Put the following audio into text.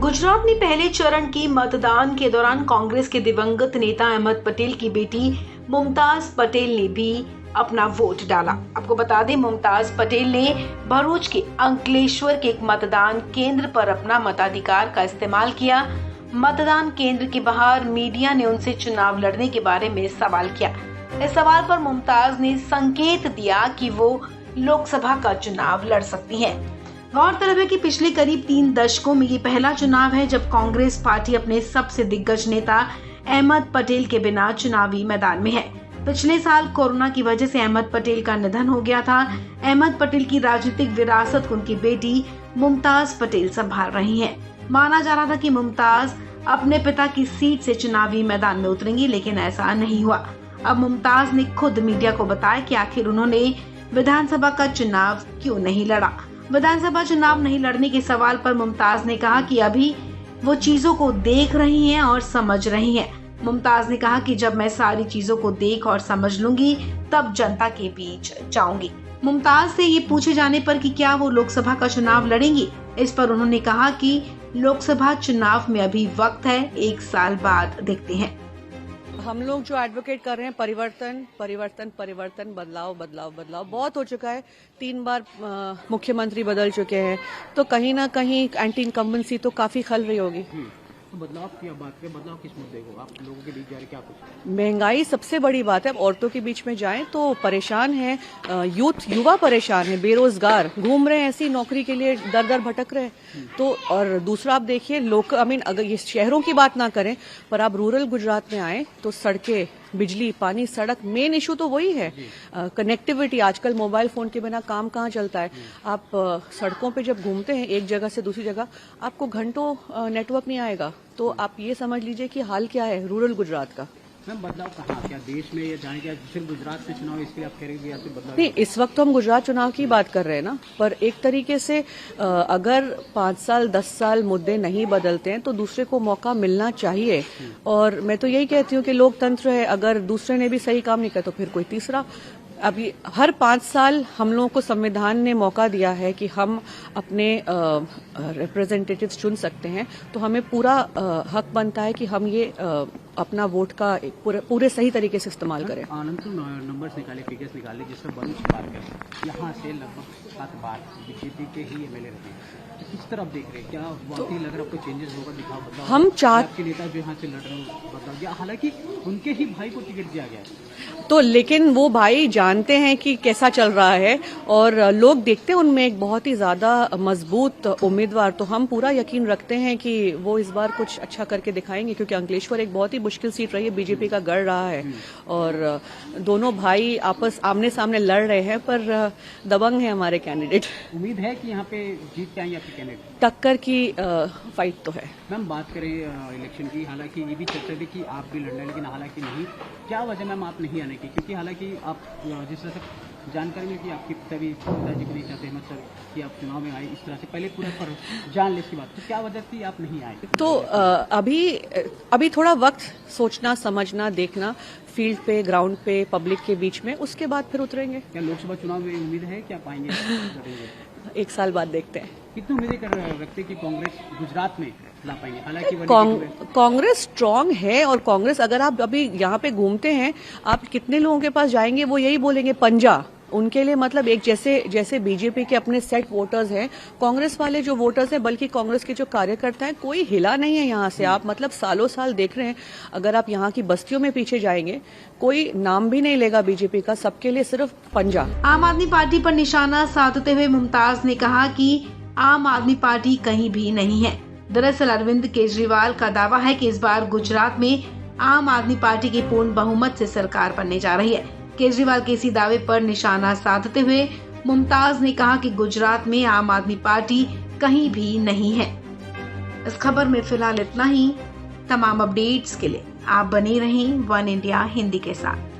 गुजरात में पहले चरण के मतदान के दौरान कांग्रेस के दिवंगत नेता अहमद पटेल की बेटी मुमताज पटेल ने भी अपना वोट डाला। आपको बता दें, मुमताज पटेल ने भरूच के अंकलेश्वर के एक मतदान केंद्र पर अपना मताधिकार का इस्तेमाल किया। मतदान केंद्र के बाहर मीडिया ने उनसे चुनाव लड़ने के बारे में सवाल किया। इस सवाल पर मुमताज ने संकेत दिया कि वो लोकसभा का चुनाव लड़ सकती हैं। गौरतलब है कि पिछले करीब 3 दशकों में ये पहला चुनाव है जब कांग्रेस पार्टी अपने सबसे दिग्गज नेता अहमद पटेल के बिना चुनावी मैदान में है। पिछले साल कोरोना की वजह से अहमद पटेल का निधन हो गया था। अहमद पटेल की राजनीतिक विरासत उनकी बेटी मुमताज पटेल संभाल रही हैं। माना जा रहा था कि मुमताज अपने पिता की सीट से चुनावी मैदान में उतरेंगी, लेकिन ऐसा नहीं हुआ। अब मुमताज ने खुद मीडिया को बताया कि आखिर उन्होंने विधानसभा का चुनाव क्यों नहीं लड़ा। विधानसभा चुनाव नहीं लड़ने के सवाल पर मुमताज ने कहा कि अभी वो चीजों को देख रही हैं और समझ रही हैं। मुमताज ने कहा कि जब मैं सारी चीजों को देख और समझ लूंगी तब जनता के बीच जाऊंगी। मुमताज से ये पूछे जाने पर कि क्या वो लोकसभा का चुनाव लड़ेंगी, इस पर उन्होंने कहा कि लोकसभा चुनाव में अभी वक्त है, 1 साल बाद देखते हैं। हम लोग जो एडवोकेट कर रहे हैं परिवर्तन परिवर्तन परिवर्तन, बदलाव बदलाव बदलाव बहुत हो चुका है। 3 बार मुख्यमंत्री बदल चुके हैं, तो कहीं ना कहीं एंटी इनकम्बेंसी तो काफी खल रही होगी। तो बदलाव की बात करें, बदलाव किस मुद्दे को आप लोगों के बीच जा रहे, क्या कुछ? महंगाई सबसे बड़ी बात है। अब औरतों के बीच में जाएं तो परेशान है, युवा परेशान है, बेरोजगार घूम रहे हैं, ऐसी नौकरी के लिए दर दर भटक रहे हैं। तो और दूसरा आप देखिए अगर ये शहरों की बात ना करें, पर आप रूरल गुजरात में आए तो सड़कें, बिजली, पानी, सड़क, मेन इशू तो वही है। कनेक्टिविटी, आजकल मोबाइल फोन के बिना काम कहाँ चलता है। आप सड़कों पे जब घूमते हैं एक जगह से दूसरी जगह, आपको घंटों नेटवर्क नहीं आएगा। तो आप ये समझ लीजिए कि हाल क्या है रूरल गुजरात का। मैम, बदलाव कहाँ, क्या देश में, या जाने क्या सिर्फ गुजरात से चुनाव, इसके आप कह रहे हैं बदलाव? नहीं, इस वक्त तो हम गुजरात चुनाव की बात कर रहे हैं ना, पर एक तरीके से अगर 5 साल 10 साल मुद्दे नहीं बदलते हैं तो दूसरे को मौका मिलना चाहिए। और मैं तो यही कहती हूँ कि लोकतंत्र है, अगर दूसरे ने भी सही काम नहीं किया तो फिर कोई तीसरा। अभी हर 5 साल हम लोगों को संविधान ने मौका दिया है कि हम अपने रिप्रेजेंटेटिव्स चुन सकते हैं, तो हमें पूरा हक बनता है कि हम ये अपना वोट का पूरे सही तरीके से इस्तेमाल करें। आनंद नंबर्स निकाले, फिगर्स निकाले, जिसमें भरूच बात करें, यहाँ से लगभग 7 बार बीजेपी के ही एमएलए रहे। किस तरफ देख रहे हैं, क्या वाकई लग रहा है आपको चेंजेस होगा, दिखाओ बदलाव? हम आपके नेता जो यहाँ से लड़ रहे हो बदलाव दिया, हालांकि उनके ही भाई को टिकट दिया गया है। तो लेकिन वो भाई जानते हैं कि कैसा चल रहा है और लोग देखते हैं उनमें एक बहुत ही ज्यादा मजबूत उम्मीदवार। तो हम पूरा यकीन रखते हैं कि वो इस बार कुछ अच्छा करके दिखाएंगे, क्योंकि अंकलेश्वर एक बहुत ही मुश्किल सीट रही है, बीजेपी का गढ़ रहा है और दोनों भाई आपस आमने सामने लड़ रहे हैं, पर दबंग है हमारे कैंडिडेट। उम्मीद है कि यहाँ पे जीत पाएंगे आपके कैंडिडेट? टक्कर की फाइट तो है। मैम, बात करें इलेक्शन की, हालांकि ये भी चर्चा थी कि आप भी लड़ना, लेकिन हालांकि नहीं, क्या वजह मैम आप नहीं आने की? क्योंकि हालांकि आप जिस तरह से जानकारी मिली कि आपके पिताजी को नहीं चाहते अहमद सर कि आप चुनाव में आए, इस तरह से पहले पूरा पर जान ले इसकी बात, तो क्या वजह थी आप नहीं आए? तो अभी थोड़ा वक्त सोचना, समझना, देखना, फील्ड पे, ग्राउंड पे, पब्लिक के बीच में, उसके बाद फिर उतरेंगे। क्या लोकसभा चुनाव में उम्मीद है कि आप आएंगे? 1 साल बाद देखते हैं। कितनी उम्मीदें कर रखते कि कांग्रेस गुजरात में ला पाएंगे? हालांकि कांग्रेस स्ट्रांग है, और कांग्रेस, अगर आप अभी यहाँ पे घूमते हैं, आप कितने लोगों के पास जाएंगे वो यही बोलेंगे पंजा। उनके लिए मतलब एक जैसे बीजेपी के अपने सेट वोटर्स हैं, कांग्रेस वाले जो वोटर्स हैं, बल्कि कांग्रेस के जो कार्यकर्ता हैं, कोई हिला नहीं है यहाँ से। आप मतलब सालों साल देख रहे हैं, अगर आप यहाँ की बस्तियों में पीछे जाएंगे, कोई नाम भी नहीं लेगा बीजेपी का, सबके लिए सिर्फ पंजा। आम आदमी पार्टी पर निशाना साधते हुए मुमताज ने कहा कि आम आदमी पार्टी कहीं भी नहीं है। दरअसल अरविंद केजरीवाल का दावा है कि इस बार गुजरात में आम आदमी पार्टी की पूर्ण बहुमत से सरकार बनने जा रही है। केजरीवाल के इसी दावे पर निशाना साधते हुए मुमताज ने कहा कि गुजरात में आम आदमी पार्टी कहीं भी नहीं है। इस खबर में फिलहाल इतना ही। तमाम अपडेट्स के लिए आप बने रहें वन इंडिया हिंदी के साथ।